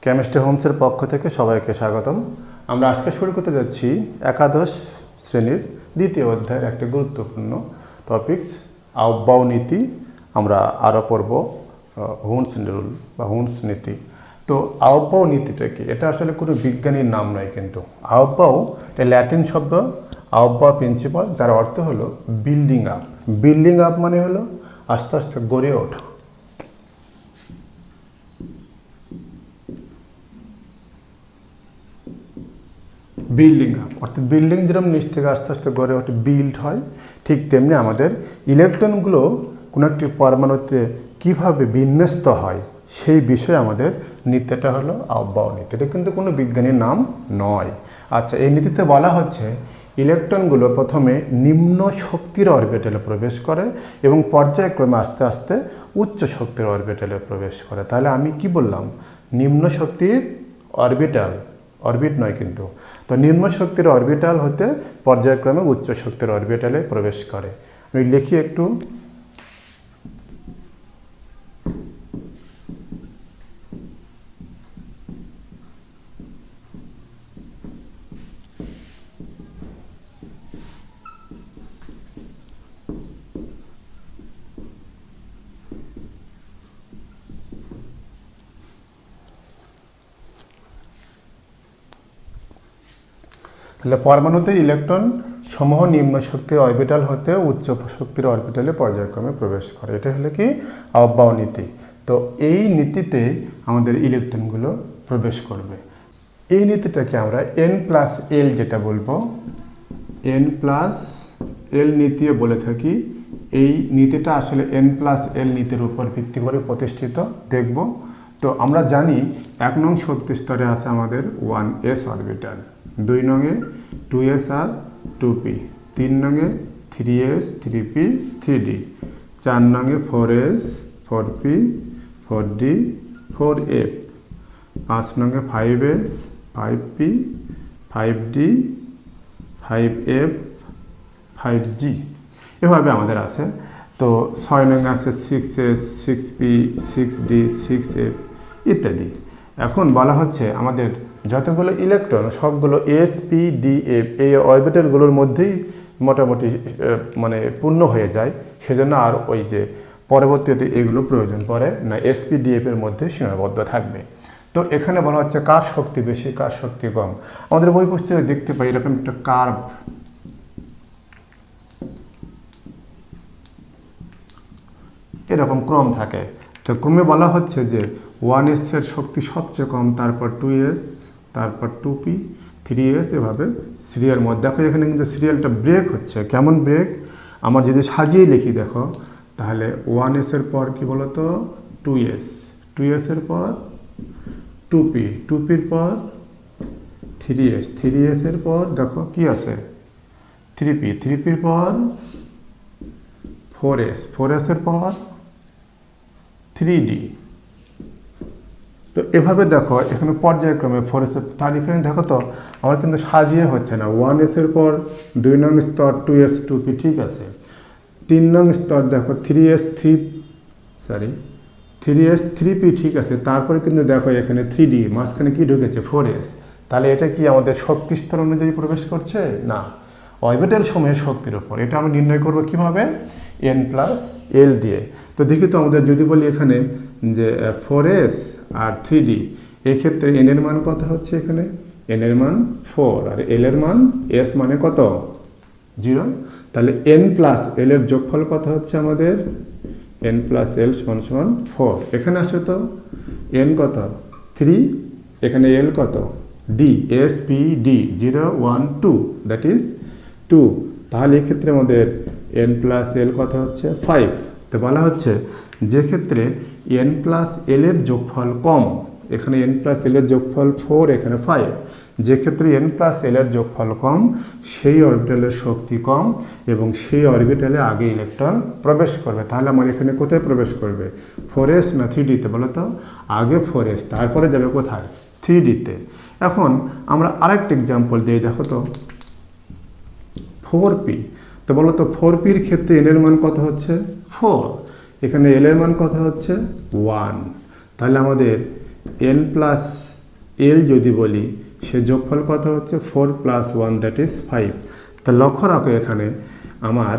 Chemistry হোমসের পক্ষ থেকে সবাইকে স্বাগতম। আমরা আজকে শুরু করতে যাচ্ছি একাদশ শ্রেণীর দ্বিতীয় অধ্যায়ের একটা গুরুত্বপূর্ণ টপিকস আউফব নীতি। আমরা আরও পড়ব হুন্স রুল বা হুন্স নীতি। তো আউফব নীতিটা কি? এটা আসলে কোনো বিজ্ঞানীর নাম নয়, কিন্তু আউফব এটা ল্যাটিন শব্দ আউফব প্রিন্সিপাল, যার অর্থ হলো বিল্ডিং আপ। বিল্ডিং আপ মানে হলো আস্তে আস্তে গড়ে ওঠা। বিল্ডিং আপ অর্থাৎ বিল্ডিং যেরকম নিচ থেকে আস্তে আস্তে গড়ে ওঠে, বিল্ড হয়, ঠিক তেমনি আমাদের ইলেকট্রনগুলো কোনো একটি পরমাণুতে কীভাবে বিন্যস্ত হয় সেই বিষয়ে আমাদের নীতিটা হলো আউফব নীতি। এটা কিন্তু কোনো বিজ্ঞানীর নাম নয়। আচ্ছা, এই নীতিতে বলা হচ্ছে ইলেকট্রনগুলো প্রথমে নিম্ন শক্তির অরবিটালে প্রবেশ করে এবং পর্যায়ক্রমে আস্তে আস্তে উচ্চ শক্তির অরবিটালে প্রবেশ করে। তাহলে আমি কি বললাম? নিম্ন শক্তির অরবিটাল, অরবিট নয় কিন্তু। তো নিম্ন শক্তির অরবিটাল হতে পর্যায়ক্রমে উচ্চ শক্তির অরবিটালে প্রবেশ করে। আমি লিখি একটু। তাহলে পরমাণুতে ইলেকট্রন সমূহ নিম্ন শক্তির অরবিটাল হতে উচ্চ শক্তির অরবিটালে পর্যায়ক্রমে প্রবেশ করে। এটা হলো কি আউফব নীতি। তো এই নীতিতে আমাদের ইলেকট্রনগুলো প্রবেশ করবে। এই নীতিটাকে আমরা n+l যেটা বলবো, n+l নীতিও বলে থাকি। এই নীতিটা আসলে n+l নীতির উপর ভিত্তি করে প্রতিষ্ঠিত দেখব। তো আমরা জানি 1 নং শক্তি স্তরে আছে আমাদের 1s অরবিটাল, 2 নংয়ে 2s আর 2p, 3 নংয়ে 3s 3p 3d, 4 নংয়ে 4s 4p 4d 4f, 5 নংয়ে 5s 5p 5d 5f 5g, এভাবে আমাদের আছে। তো 6 নংয়ে আছে 6s 6p 6d 6f ইত্যাদি। এখন বলা হচ্ছে আমাদের যতগুলো ইলেকট্রন সবগুলো s p d f এই অরবিটালগুলোর মধ্যেই মোটামুটি মানে পূর্ণ হয়ে যায়। সেজন্য আর ওই যে পরবর্তীতে এগুলো প্রয়োজন পড়ে না, s p d f এর মধ্যে সীমাবদ্ধ থাকবে। তো এখানে বলা হচ্ছে কার শক্তি বেশি কার শক্তি কম। আমাদের বই পুস্তকে দেখতে পাই এরকম একটা কার্ভ, এরকম ক্রম থাকে। তো ক্রমে বলা হচ্ছে যে 1s এর শক্তি সবচেয়ে কম, তারপর 2s, তারপর 2p 3s, এভাবে সিরিয়াল মধ্যে। দেখো এখানে কিন্তু সিরিয়ালটা ব্রেক হচ্ছে। কেমন ব্রেক? আমার যদি সাজিয়ে লিখি দেখো, তাহলে 1s এর পর কি বলতো 2s, 2s এর পর 2p, 2p এর পর 3s, 3s এর পর দেখো কি আছে 3p, 3p এর পর 4s, 4s এর পর 3d। তো এভাবে দেখো এখানে পর্যায়ক্রমে 4s, তার এখানে দেখো তো আমার কিন্তু সাজিয়ে হচ্ছে না। 1s এর পর 2 নং স্তর 2s 2p ঠিক আছে, 3 নং স্তর দেখো 3s 3p ঠিক আছে, তারপরে কিন্তু দেখো এখানে 3d, মাঝখানে কি ঢুকেছে 4s। তাহলে এটা কি আমাদের শক্তি স্তর অনুযায়ী প্রবেশ করছে? না, অরবিটাল সময়ের শক্তির উপর। এটা আমরা নির্ণয় করবো কিভাবে? n+l দিয়ে। তো দেখি তো আমাদের যদি বলি এখানে যে 4s আর 3d, এই ক্ষেত্রে n এর মান কত হচ্ছে? এখানে n এর মান 4 আর l এর মান s মানে কত 0। তাহলে n+l এর যোগফল কত হচ্ছে আমাদের? n+l = 4। এখানে আসো তো n কত 3, এখানে l কত d, s p d 0 1 2, that is 2। তাহলে এক্ষেত্রে আমাদের n+l কত হচ্ছে 5। তো বলা হচ্ছে যে ক্ষেত্রে n+l এর যোগফল কম, এখানে n+l এর যোগফল 4, এখানে 5, যে ক্ষেত্রে n+l এর যোগফল কম সেই অরবিটালের শক্তি কম এবং সেই অরবিটালে আগে ইলেকট্রন প্রবেশ করবে। তাহলে আমার এখানে কোথায় প্রবেশ করবে? 4s না 3d তে? বলো তো আগে 4s, তারপরে যাবে কোথায়? 3d তে। এখন আমরা আরেকটা এক্সাম্পল দিই, দেখো তো 4p। তো বলো তো 4p এর ক্ষেত্রে n এর মান কত হচ্ছে 4, এখানে l এর মান কত হচ্ছে 1। তাহলে আমাদের n+ এল যদি বলি সে যোগফল কত হচ্ছে 4 + 1 দ্যাট ইজ 5। তা লক্ষ্য রাখো এখানে আমার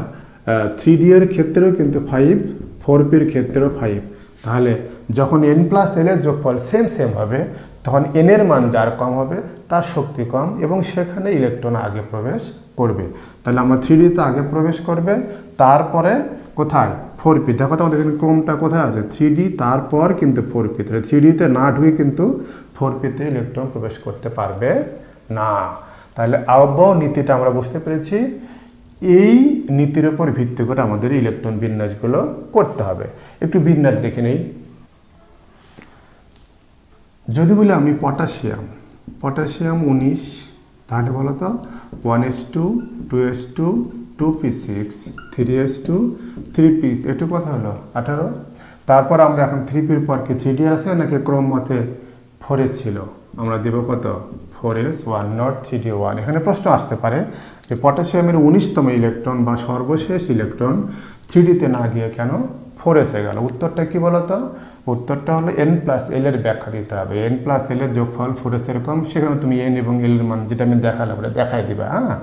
3D এর ক্ষেত্রেও কিন্তু 5, 4p এর ক্ষেত্রেও 5। তাহলে যখন n+l এর যোগফল সেম হবে তখন n এর মান যার কম হবে তার শক্তি কম এবং সেখানে ইলেকট্রন আগে প্রবেশ করবে। তাহলে আমার 3D তে আগে প্রবেশ করবে, তারপরে কোথায় 4p। দেখো তো আমাদের এখানে ক্রমটা কোথায় আছে 3D, তারপর কিন্তু 4p। তাহলে 3D তে না ঢুকে কিন্তু 4p তে ইলেকট্রন প্রবেশ করতে পারবে না। তাহলে আউফব নীতিটা আমরা বুঝতে পেরেছি। এই নীতির উপর ভিত্তি করে আমাদের ইলেকট্রন বিন্যাসগুলো করতে হবে। একটু বিন্যাস দেখে নেই। যদি বলি আমি পটাশিয়াম 19, তাহলে বলো তো 1s2 2s2 2p6 3s2 3p, এটু কথা হলো 18। তারপর আমরা এখন 3p এর পর কি 3d আছে নাকি ক্রম মতে 4s ছিল, আমরা দেব কত 4s1 নট 3d1। এখানে প্রশ্ন আসতে পারে যে পটাশিয়ামের 19তম ইলেকট্রন বা সর্বশেষ ইলেকট্রন 3d তে না গিয়ে কেন 4s এ গেল। উত্তরটা কি বলতো, উত্তরটা হলো n+l এর ব্যাখ্যা দিতে হবে। n+l এর যোগফল 4s এরকম, সেখানে তুমি n এবং l এর মান যেটা আমি দেখালাম ওটা দেখাই দিবা। হ্যাঁ,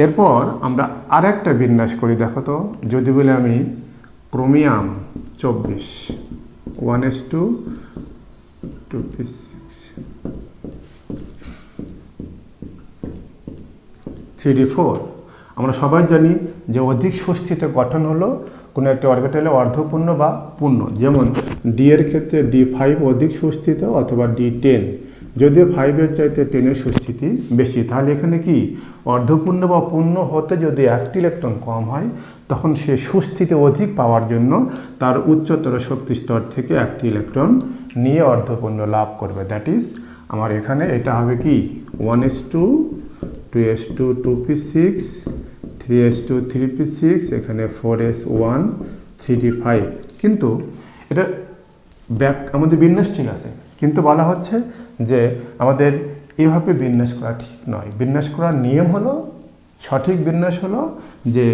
এরপর আমরা আরেকটা বিন্যাস করি। দেখো তো, যদি বলে আমি ক্রোমিয়াম 24 1s2 2p6 3d4, আমরা সবাই জানি যে অধিক সুস্থিত গঠন হলো কোনো একটি অরবিটালে অর্ধপূর্ণ বা পূর্ণ। যেমন ডি এর ক্ষেত্রে D5 অধিক সুস্থিত অথবা D10, যদিও 5-এর চাইতে 10-এর সুস্থিতি বেশি। তাহলে এখানে কি অর্ধপূর্ণ বা পূর্ণ হতে যদি একটি ইলেকট্রন কম হয় তখন সে সুস্থিতি অধিক পাওয়ার জন্য তার উচ্চতর শক্তি স্তর থেকে একটি ইলেকট্রন নিয়ে অর্ধপূর্ণ লাভ করবে। দ্যাট ইজ আমার এখানে এটা হবে কি 1s2 2s2 2p6 3s2 3p6, এখানে 4s1 3d5। কিন্তু এটা আমাদের বিন্যাস ঠিক আছে, কিন্তু বলা হচ্ছে যে আমাদের এইভাবে বিন্যাস করা ঠিক নয়। বিন্যাস করার নিয়ম হলো, সঠিক বিন্যাস হলো যে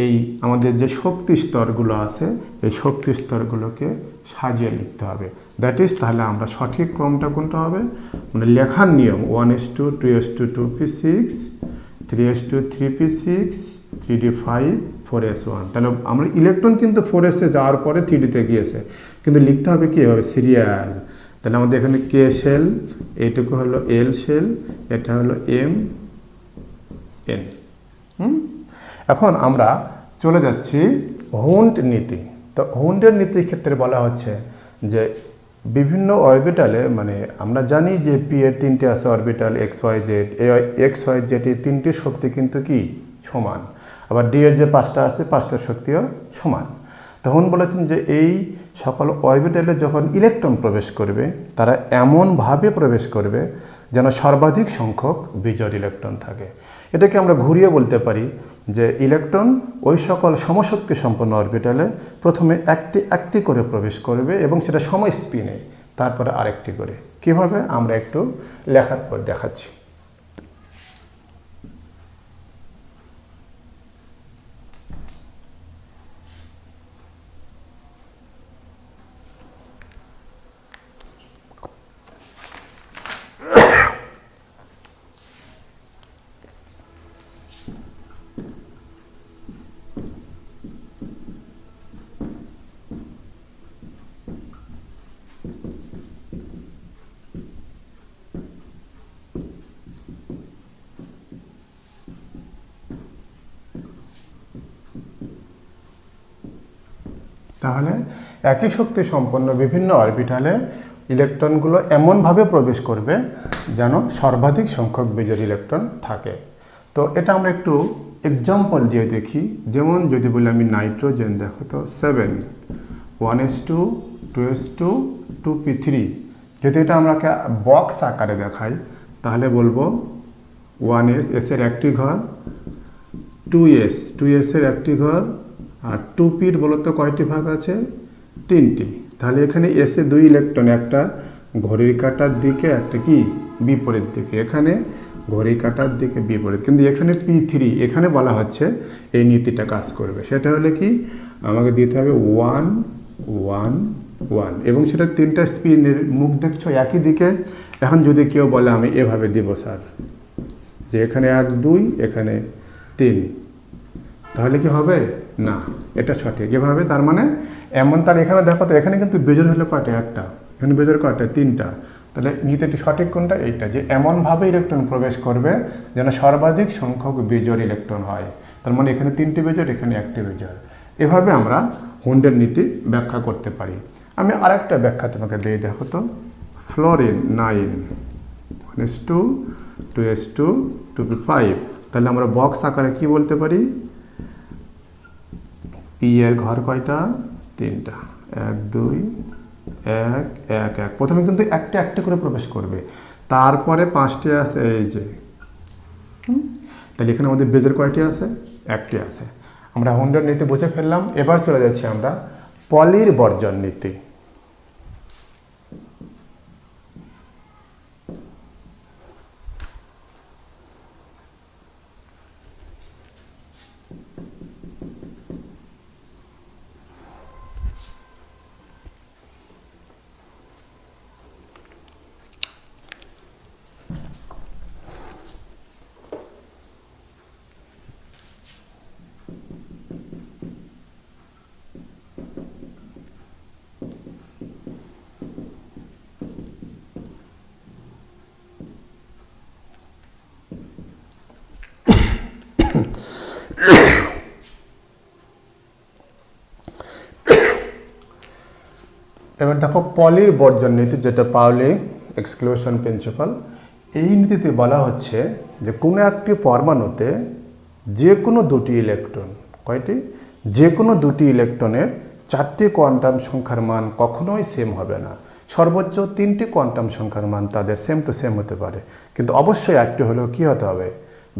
এই আমাদের যে শক্তি স্তরগুলো আছে এই শক্তি স্তরগুলোকে সাজিয়ে লিখতে হবে। দ্যাট ইজ তাহলে আমরা সঠিক ক্রমটা কোনটা হবে, মানে লেখার নিয়ম 1s2 2s2 2p6 3s2 3p6 3d5 4s1। তাহলে আমরা ইলেকট্রন কিন্তু 4s এ যাওয়ার পরে 3d তে গিয়েছে, কিন্তু লিখতে হবে কি হবে সিরিয়াল। তাহলে আমাদের এখানে কে শেল, এইটুকু হলো এল শেল, এটা হলো এম এন। এখন আমরা চলে যাচ্ছি হুন্ড নীতি। তো হুন্ডের নীতির ক্ষেত্রে বলা হচ্ছে যে বিভিন্ন অরবিটালে, মানে আমরা জানি যে পি এর 3টে আছে অরবিটাল XYZ, এই XYZ এর 3টির শক্তি কিন্তু কি সমান, আবার ডি এর যে 5টা আছে 5টার শক্তিও সমান। তখন বলেছেন যে এই সকল অরবিটালে যখন ইলেকট্রন প্রবেশ করবে তারা এমনভাবে প্রবেশ করবে যেন সর্বাধিক সংখ্যক বিজোড় ইলেকট্রন থাকে। এটাকে আমরা ঘুরিয়ে বলতে পারি যে ইলেকট্রন ওই সকল সমশক্তি সম্পন্ন অরবিটালে প্রথমে একটি করে প্রবেশ করবে এবং সেটা সময় স্পিনে, তারপরে আরেকটি করে। কিভাবে আমরা একটু লেখার পর দেখাচ্ছি। তাহলে একই শক্তি সম্পন্ন বিভিন্ন অরবিটালে ইলেকট্রনগুলো এমনভাবে প্রবেশ করবে যেন সর্বাধিক সংখ্যক বিজোড় ইলেকট্রন থাকে। তো এটা আমরা একটু এক্সাম্পল দিয়ে দেখি। যেমন যদি বলি আমি নাইট্রোজেন, দেখো তো 7 1s2 2s2 2p3, যদি এটা আমরা বক্স আকারে দেখাই তাহলে বলবো 1s এর একটি ঘর, 2s এর একটি ঘর, আর 2pর বলতো কয়টি ভাগ আছে 3টি। তাহলে এখানে এস এ 2 ইলেকট্রন, একটা ঘড়ির কাঁটার দিকে একটা কি বিপরীত দিকে, এখানে ঘড়ির কাঁটার দিকে বিপরীত, কিন্তু এখানে p3, এখানে বলা হচ্ছে এই নীতিটা কাজ করবে। সেটা হলে কি আমাকে দিতে হবে 1 1 1 এবং সেটা 3টা স্পিনের মুখ দেখছো একই দিকে। এখন যদি কেউ বলে আমি এভাবে দিব স্যার, যে এখানে 1 2 এখানে 3, তাহলে কি হবে? না, এটা সঠিক এভাবে। তার মানে এমন, তার এখানে দেখো তো এখানে কিন্তু বেজোড় হলো কয়টা? একটা। এখানে বেজোড় কয়টা? 3টা। তাহলে নিতে সঠিক কোনটা? এইটা, যে এমনভাবে ইলেকট্রন প্রবেশ করবে যেন সর্বাধিক সংখ্যক বেজোড় ইলেকট্রন হয়। তার মানে এখানে 3টি বেজোড়, এখানে 1টি বেজোড়। এভাবে আমরা হুন্ডের নীতি ব্যাখ্যা করতে পারি। আমি আরেকটা ব্যাখ্যা তোমাকে দিয়ে দেখো তো। Fluorine 9 1s2 2s2 2p5। তাহলে আমরা বক্স আকারে কি বলতে পারি? পি এর ঘর কয়টা? 3টা। 1 2 1 1 1। প্রথমে কিন্তু একটা একটা করে প্রবেশ করবে, তারপরে 5টি আছে এই যে। তাহলে এখানে আমাদের বেজের কয়টি আছে? 1টি আছে। আমরা হুন্ডের নীতি বুঝে ফেললাম। এবার চলে যাচ্ছি আমরা পলির বর্জন নীতি। এবার দেখো পলির বর্জন নীতি, যেটা পাউলি এক্সক্লুশন প্রিন্সিপাল। এই নীতিতে বলা হচ্ছে যে কোনো একটি পরমাণুতে যে কোনো দুটি ইলেকট্রন, কয়টি? যে কোনো দুটি ইলেকট্রনের 4টি কোয়ান্টাম সংখ্যার মান কখনোই সেম হবে না। সর্বোচ্চ 3টি কোয়ান্টাম সংখ্যার মান তাদের সেম টু সেম হতে পারে, কিন্তু অবশ্যই একটি হলেও কী হতে হবে?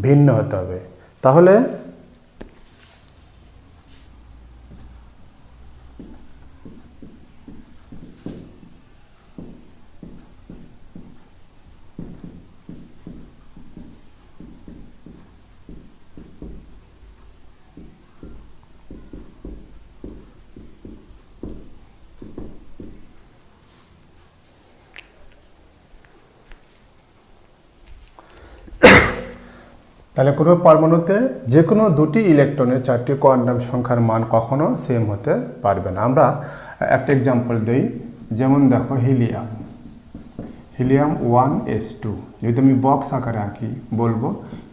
ভিন্ন হতে হবে। তাহলে তাহলে কোনো পরমাণুতে যে কোনো দুটি ইলেকট্রনের 4টি কোয়ান্টাম সংখ্যার মান কখনো সেম হতে পারবে না। আমরা একটা এক্সাম্পল দিই। যেমন দেখো হিলিয়াম 1s2। যদি আমি বক্স আকারে আঁকি, বলবো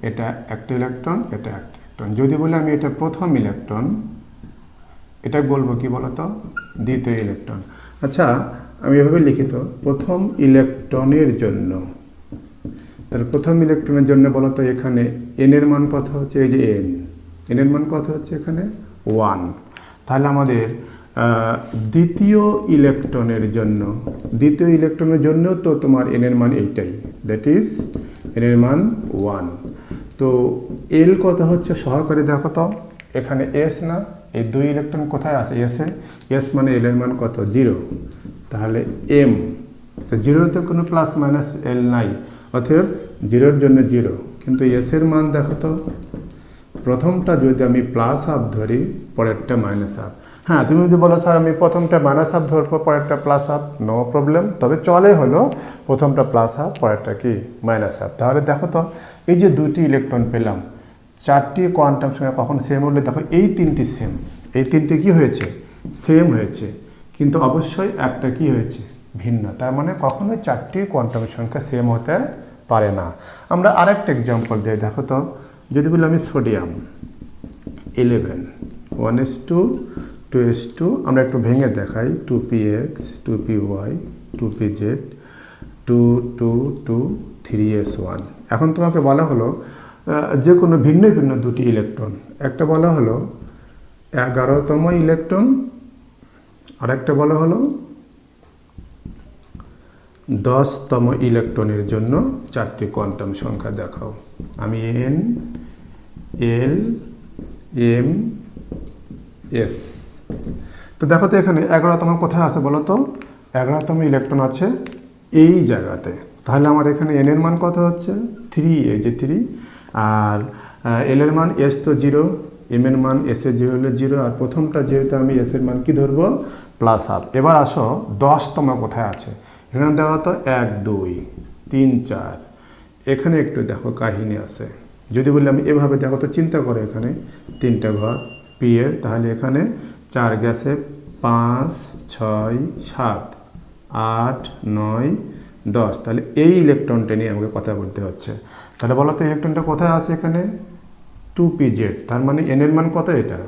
এটা একটা ইলেকট্রন, এটা একটা ইলেকট্রন। যদি বলি আমি এটা প্রথম ইলেকট্রন, এটা বলবো কি বলতো? দ্বিতীয় ইলেকট্রন। আচ্ছা, আমি এভাবে লিখিত প্রথম ইলেকট্রনের জন্য। তাহলে প্রথম ইলেকট্রনের জন্য বলতো এখানে এন এর মান কত হচ্ছে? এই যে এন এর মান কত হচ্ছে? এখানে 1। তাহলে আমাদের দ্বিতীয় ইলেকট্রনের জন্য তো তোমার এন এর মান এইটাই, দ্যাট ইজ এন এর মান 1। তো এল কত হচ্ছে সহকারে দেখো তো। এখানে এস না, এই 2 ইলেকট্রন কোথায় আছে? এস মানে এল এর মান কত? 0। তাহলে এম, তো 0তে কোনো প্লাস মাইনাস এল নাই, অতএব 0-এর জন্য 0। কিন্তু এস এর মান দেখো তো, প্রথমটা যদি আমি প্লাস হাফ ধরি, পরেরটা মাইনাস হাফ। হ্যাঁ, তুমি যদি বলো স্যার আমি প্রথমটা মাইনাস হাফ ধরবো, পরেরটা প্লাস হাফ, নো প্রবলেম। তবে চলে হলো প্রথমটা প্লাস হাফ, পরেরটা কি? Minus half. তাহলে দেখো তো এই যে 2টি ইলেকট্রন পেলাম, 4টি কোয়ান্টাম সংখ্যা কখন সেম হলে? দেখো এই 3টি সেম, এই 3টি কি হয়েছে? সেম হয়েছে, কিন্তু অবশ্যই একটা কি হয়েছে? ভিন্ন। তার মানে কখনোই 4টি কোয়ান্টাম সংখ্যা সেম হতে পারে না। আমরা আরেকটা এক্সাম্পল দিই, দেখো তো। যদি বলি আমি সোডিয়াম 11 1s2 2s2, আমরা একটু ভেঙে দেখাই। 2px 2py 2pz 2 2 2 3s1। এখন তোমাকে বলা হলো যে কোনো ভিন্ন ভিন্ন দুটি ইলেকট্রন। একটা বলা হলো 11তম ইলেকট্রন, আর একটা বলা হলো 10তম ইলেকট্রনের জন্য 4টি কোয়ান্টাম সংখ্যা দেখাও। আমি এন, এল, এম, এস। তো দেখো তো এখানে 11তম কোথায় আছে বলো তো? 11তম ইলেকট্রন আছে এই জায়গাতে। তাহলে আমার এখানে এন এর মান কত হচ্ছে? 3, এই যে 3। আর এল এর মান, এস তো 0, এম এর মান এস এর যে হলো 0, আর প্রথমটা যেহেতু আমি এস এর মান কি ধরবো +1/2। এবার আসো 10তম কোথায় আছে, এখানে দেওয়া তো 1 2 3 4, এখানে একটু দেখো কাহিনী আছে। যদি বলি আমি এভাবে দেখো তো চিন্তা করো, এখানে 3টে ঘর পি এর, তাহলে এখানে 4 গেছে 5 6 7 8 9 10, তাহলে এই ইলেকট্রনটা নিয়ে আমাকে কথা বলতে হচ্ছে। তাহলে বলো তো ইলেকট্রনটা কোথায় আছে, এখানে 2pz, তার মানে n এর মান কত, এটা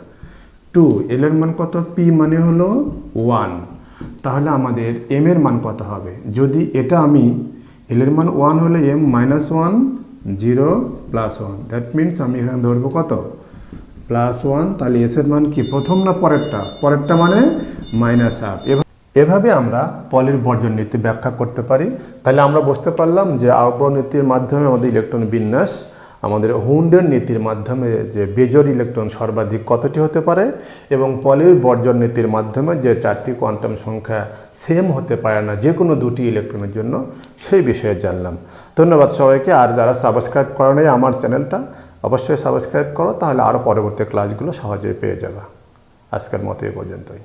2, l এর মান কত, p মানে হলো 1, তাহলে আমাদের m এর মান কত হবে, যদি এটা আমি l এর মান 1 হলে m -1 0 +1, দ্যাট মিনস আমি এখানে ধরবো কত +1, তাহলে s এর মান কি প্রথম না পরেরটা, পরেরটা মানে -1/2। এভাবে আমরা পলির বর্জন নীতি ব্যাখ্যা করতে পারি। তাহলে আমরা বুঝতে পারলাম যে আউফব নীতির মাধ্যমে আমাদের ইলেকট্রন বিন্যাস, আমাদের হুন্ডের নীতির মাধ্যমে যে বেজোড় ইলেকট্রন সর্বাধিক কতটি হতে পারে, এবং পলির বর্জন নীতির মাধ্যমে যে 4টি কোয়ান্টাম সংখ্যা সেম হতে পারে না যে কোনো 2টি ইলেকট্রনের জন্য, সেই বিষয়ে জানলাম। ধন্যবাদ সবাইকে। আর যারা সাবস্ক্রাইব করে নাই আমার চ্যানেলটা, অবশ্যই সাবস্ক্রাইব করো, তাহলে আরও পরবর্তী ক্লাসগুলো সহজেই পেয়ে যাবে। আজকের মতো এই পর্যন্তই।